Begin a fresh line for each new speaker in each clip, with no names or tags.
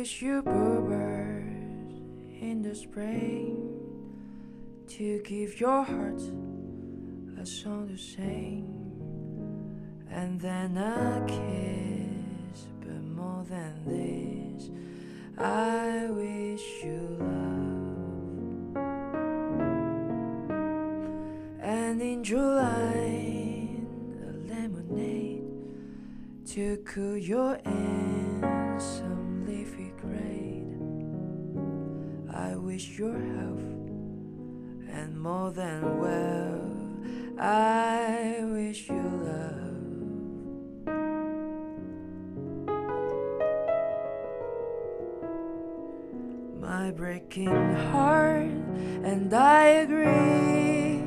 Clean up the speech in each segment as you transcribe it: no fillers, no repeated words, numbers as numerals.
wish you bluebirds in the spring to give your heart a song to sing, and then a kiss. But more than this, I wish you love. And in July, a lemonade to cool your in some leafy grade. I wish your health, and more than well, I wish you love. My breaking heart, and I agree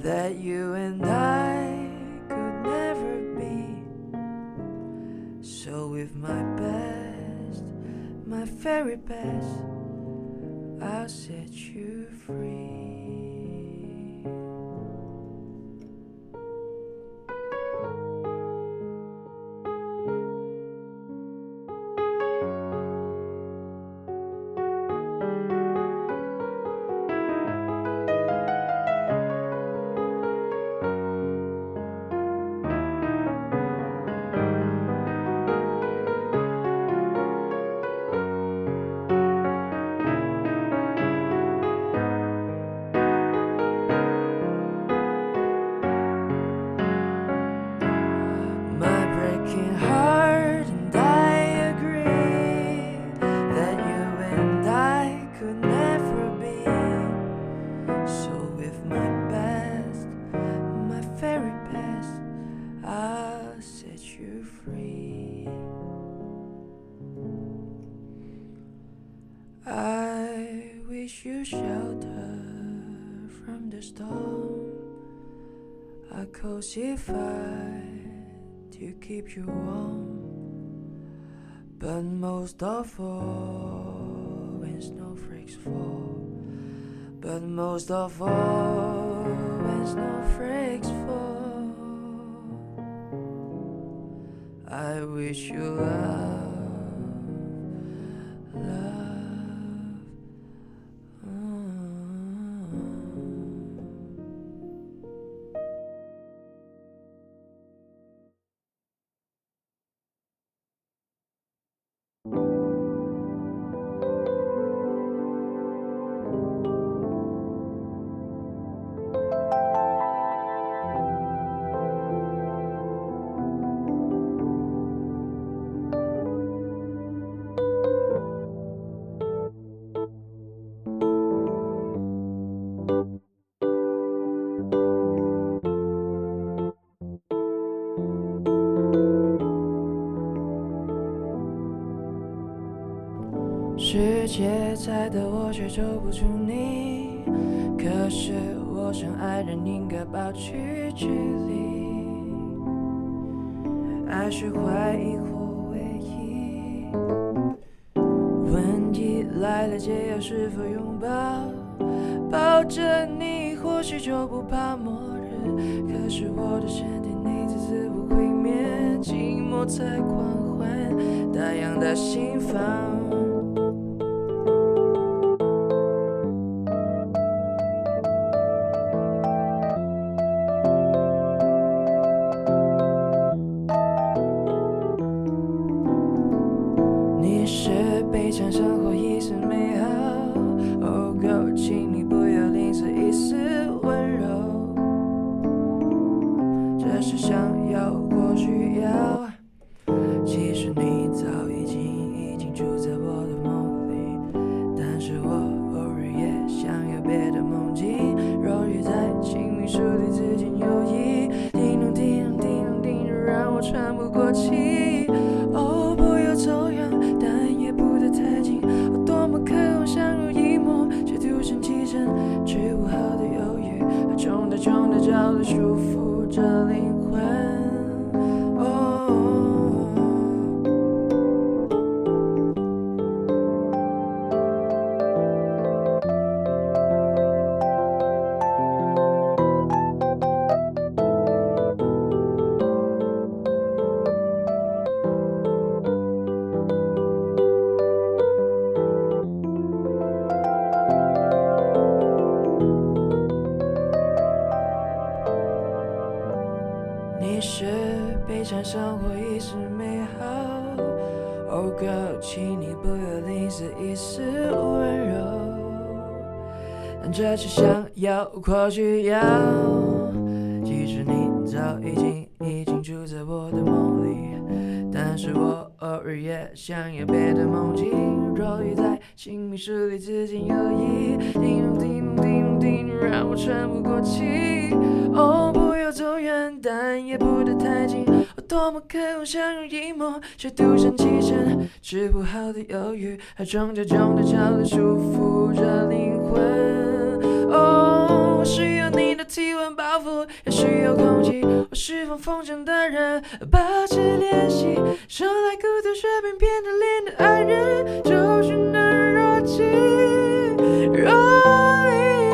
that you and I could never be. So with my best, my very best, I'll set you free. I wish you shelter from the storm, a cozy fire to keep you warm. But most of all, when snowflakes fall. But most of all, when snowflakes fall, I wish you love.世界在等我，却走不出你。可是我想爱人应该保持距离。爱是怀疑或唯一。问题来了，解药是否拥抱？抱着你，或许就不怕末日。可是我的身体内自自不会灭，寂寞才狂欢，大洋的心房。你是悲惨生活一丝美好，哦够，请你不要吝啬一丝温柔，这是想要或需要。其实你早已经住在我的梦里，但是我偶尔也想有别的梦境，揉于在亲密树底之间游移，叮咚叮咚叮咚叮咚，让我喘不过气。哦，不要走远，但也不得太近。我多么渴望相濡以沫，却独善其身，治不好的忧郁，重的焦虑束缚着灵魂。你是悲惨生活已是美好。Oh girl，请你不要吝啬一丝温柔，但这次想要或许要，其实你早已经住在我的梦里，但是我偶尔也想有别的梦境，若雨在清明时里自尽有意，叮咚叮咚叮咚叮咚，让我喘不过气。哦，不要走远，但也不得太近。我多么渴望相濡以沫，却独善其身，治不好的忧郁，还装着焦虑束缚着灵魂。哦，我需要你的体温包覆，也需要空气。我是否疯狂的人，保持联系，生来孤独却偏偏的恋的爱人，就是那若即若离。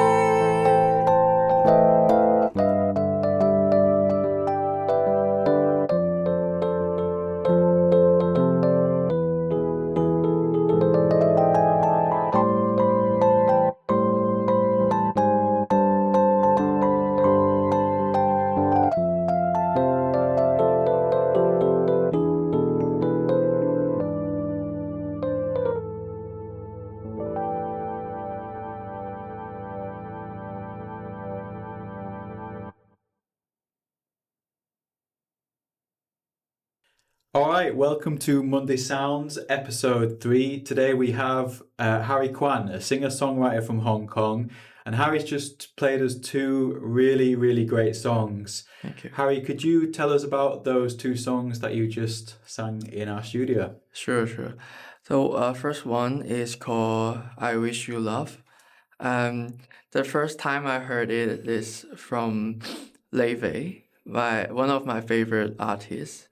All right, welcome to Monday Sounds, episode 3. Today we have Harry Kwan, a singer-songwriter from Hong Kong. And Harry's just played us 2 really, really great songs.
Thank you.
Harry, could you tell us about those 2 songs that you just sang in our studio?
Sure. So first one is called I Wish You Love. The first time I heard it is from Laufey, one of my favorite artists.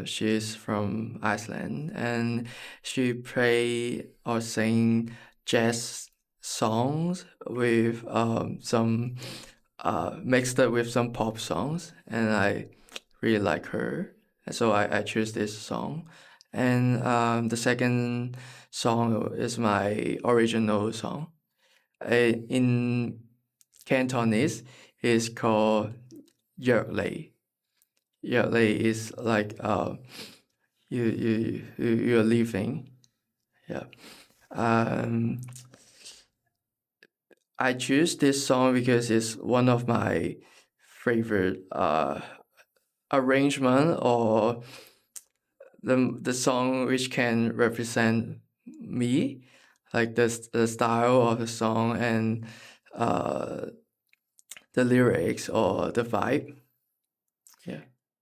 She's from Iceland, and she play or sing jazz songs with some mixed up with some pop songs, and I really like her. So I choose this song. And the second song is my original song. In Cantonese, it's called Yerlei. Yerlei is like you're leaving. Yeah. I choose this song because it's one of my favorite arrangement or the song which can represent me, like the style of the song and the lyrics or the vibe.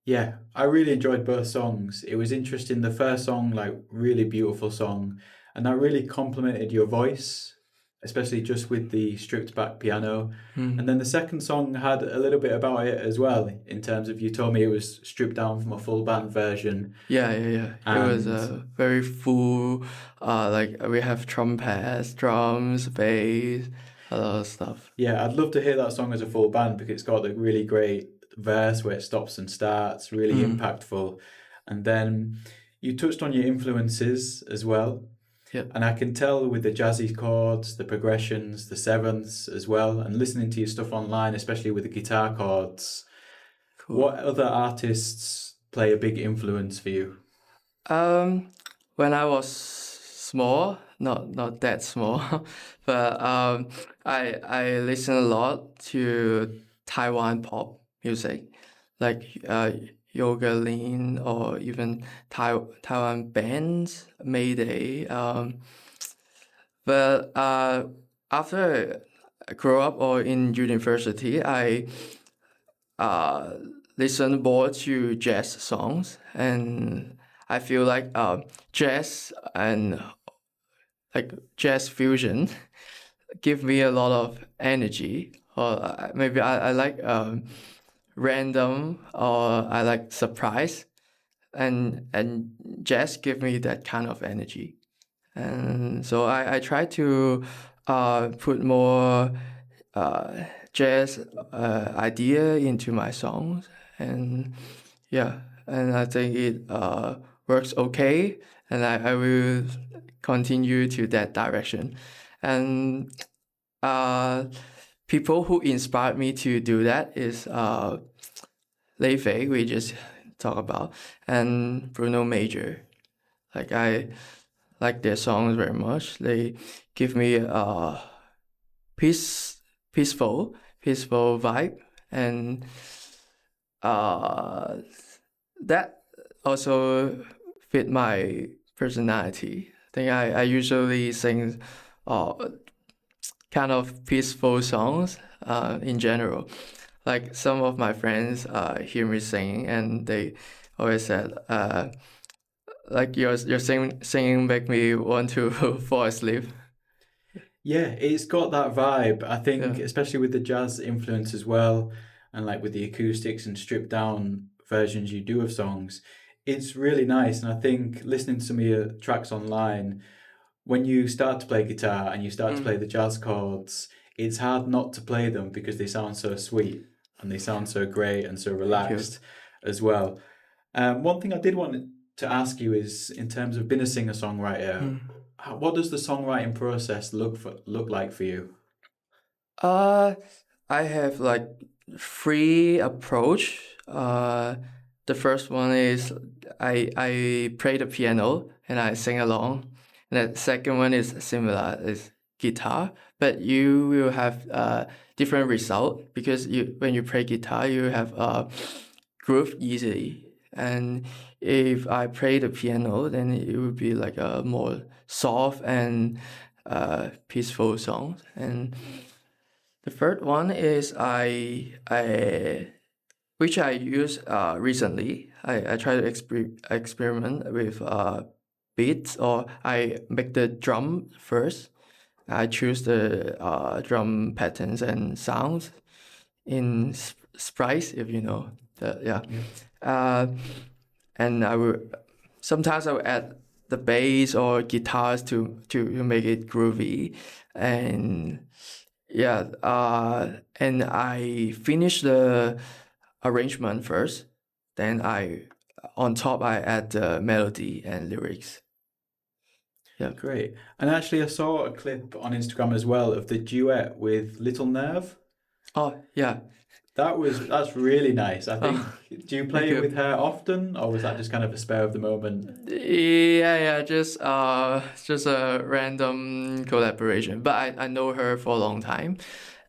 Yeah, I really enjoyed both songs. It was interesting. The first song, like, really beautiful song, and that really complemented your voice, especially just with the stripped back piano. And then the second song had a little bit about it as well, in terms of, you told me it was stripped down from a full band version.
Yeah. It was a very full, like we have trumpets, drums, bass, a lot of stuff.
Yeah, I'd love to hear that song as a full band because it's got a really great verse where it stops and starts, really impactful. And then you touched on your influences as well.
Yep.
And I can tell with the jazzy chords, the progressions, the sevenths as well, and listening to your stuff online, especially with the guitar chords.
Cool.
What other artists play a big influence for you?
When I was small, not that small, but I listen a lot to Taiwan pop music, like Yoga Lin or even Taiwan bands, Mayday. But after I grew up or in university, I listen more to jazz songs, and I feel like jazz and like jazz fusion give me a lot of energy. Or maybe I like random or I like surprise, and jazz give me that kind of energy. And so I try to put more jazz idea into my songs, and I think it works okay, and I will continue to that direction. And people who inspired me to do that is Laufey, we just talk about, and Bruno Major. Like I like their songs very much. They give me a peaceful vibe, and uh, that also fit my personality. I think I usually sing uh, kind of peaceful songs in general. Like some of my friends hear me singing and they always said, like your singing make me want to fall asleep.
Yeah, it's got that vibe. I think,
Yeah.
especially with the jazz influence as well, and like with the acoustics and stripped down versions you do of songs, it's really nice. And I think listening to some of your tracks online, when you start to play guitar and you start to play the jazz chords, it's hard not to play them because they sound so sweet and they sound so great and so relaxed as well. One thing I did want to ask you is, in terms of being a singer-songwriter, what does the songwriting process look like for you?
I have like three approach. The first one is I play the piano and I sing along. And the second one is similar, is guitar, but you will have different result because when you play guitar you have groove easily. And if I play the piano, then it would be like a more soft and peaceful song. And the third one is which I use recently. I try to experiment with beats, or I make the drum first. I choose the drum patterns and sounds in Splice, if you know. And sometimes I will add the bass or guitars to make it groovy, and and I finish the arrangement first. Then on top I add the melody and lyrics. Yeah.
Great. And actually, I saw a clip on Instagram as well of the duet with Little Nerve.
Oh yeah.
That's really nice. I think, do you
Thank
play
you.
with her often, or was that just kind of a spur of the moment?
Yeah, just a random collaboration. But I know her for a long time,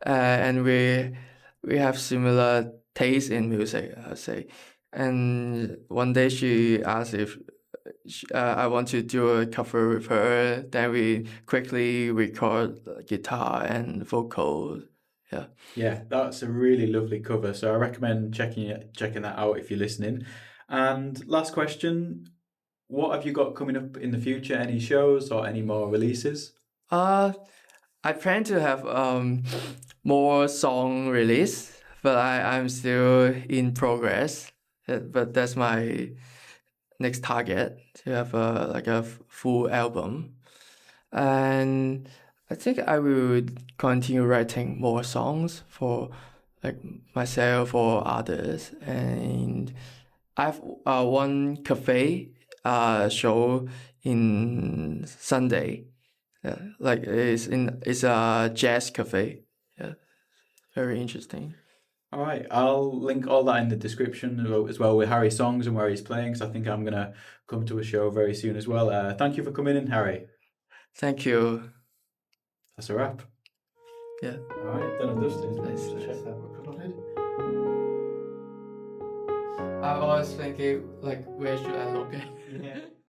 and we have similar taste in music, I'd say. And one day she asked if I want to do a cover with her. Then we quickly record guitar and vocal. Yeah.
Yeah, that's a really lovely cover. So I recommend checking that out if you're listening. And last question, what have you got coming up in the future? Any shows or any more releases?
I plan to have more song release, but I'm still in progress. But that's my next target, to have like a full album. And I think I will continue writing more songs for like myself or others. And I've one cafe show in Sunday. Yeah, like it's a jazz cafe. Yeah, very interesting.
All right, I'll link all that in the description as well with Harry's songs and where he's playing, because I think I'm gonna come to a show very soon as well. Thank you for coming in, Harry.
Thank you.
That's a wrap.
Yeah.
All right, done and dusted.
Nice,
Just
nice.
check that recorded.
I was thinking, like, where should I look at?
Yeah.